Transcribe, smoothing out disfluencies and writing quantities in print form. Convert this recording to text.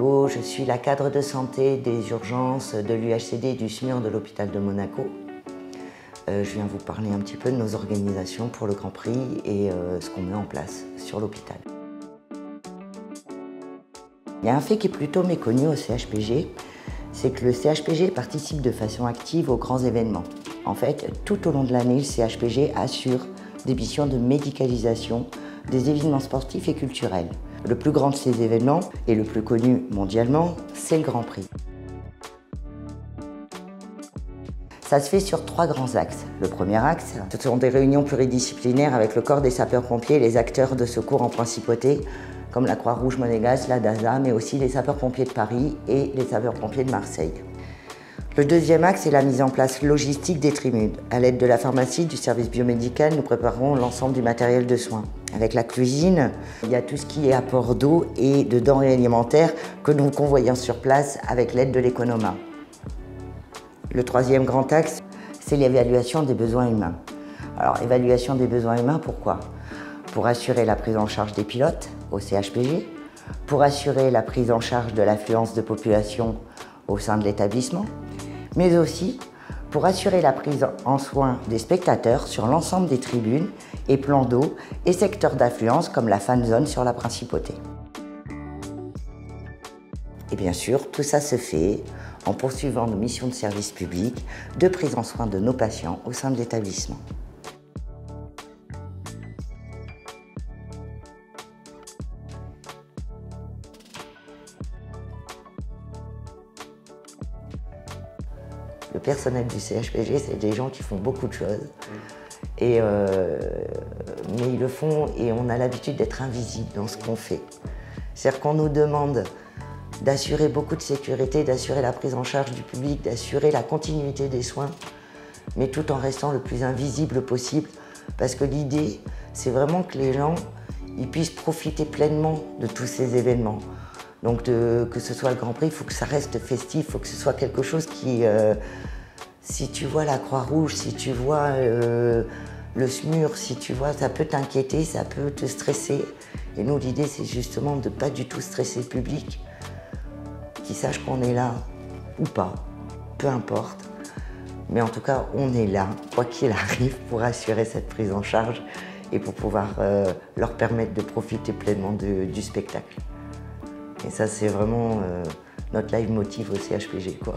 Monaco, je suis la cadre de santé des urgences de l'UHCD et du SMUR de l'hôpital de Monaco. Je viens vous parler un petit peu de nos organisations pour le Grand Prix et ce qu'on met en place sur l'hôpital. Il y a un fait qui est plutôt méconnu au CHPG, c'est que le CHPG participe de façon active aux grands événements. En fait, tout au long de l'année, le CHPG assure des missions de médicalisation des événements sportifs et culturels. Le plus grand de ces événements, et le plus connu mondialement, c'est le Grand Prix. Ça se fait sur 3 grands axes. Le premier axe, ce sont des réunions pluridisciplinaires avec le corps des sapeurs-pompiers et les acteurs de secours en principauté, comme la Croix-Rouge monégasque, la DASA, mais aussi les sapeurs-pompiers de Paris et les sapeurs-pompiers de Marseille. Le deuxième axe est la mise en place logistique des tribunes. À l'aide de la pharmacie, du service biomédical, nous préparons l'ensemble du matériel de soins. Avec la cuisine, il y a tout ce qui est apport d'eau et de denrées alimentaires que nous convoyons sur place avec l'aide de l'Economa. Le troisième grand axe, c'est l'évaluation des besoins humains. Alors, évaluation des besoins humains, pourquoi? Pour assurer la prise en charge des pilotes au CHPG, pour assurer la prise en charge de l'affluence de population au sein de l'établissement, mais aussi pour assurer la prise en soin des spectateurs sur l'ensemble des tribunes et plans d'eau et secteurs d'affluence comme la fan zone sur la principauté. Et bien sûr, tout ça se fait en poursuivant nos missions de service public, de prise en soin de nos patients au sein de l'établissement. Le personnel du CHPG, c'est des gens qui font beaucoup de choses, mais ils le font et on a l'habitude d'être invisible dans ce qu'on fait. C'est-à-dire qu'on nous demande d'assurer beaucoup de sécurité, d'assurer la prise en charge du public, d'assurer la continuité des soins, mais tout en restant le plus invisible possible, parce que l'idée, c'est vraiment que les gens ils puissent profiter pleinement de tous ces événements. Donc que ce soit le Grand Prix, il faut que ça reste festif, il faut que ce soit quelque chose qui... si tu vois la Croix-Rouge, si tu vois le SMUR, si tu vois, ça peut t'inquiéter, ça peut te stresser. Et nous, l'idée, c'est justement de ne pas du tout stresser le public, qu'ils sachent qu'on est là ou pas, peu importe. Mais en tout cas, on est là, quoi qu'il arrive, pour assurer cette prise en charge et pour pouvoir leur permettre de profiter pleinement du spectacle. Et ça, c'est vraiment notre leitmotiv au CHPG, quoi.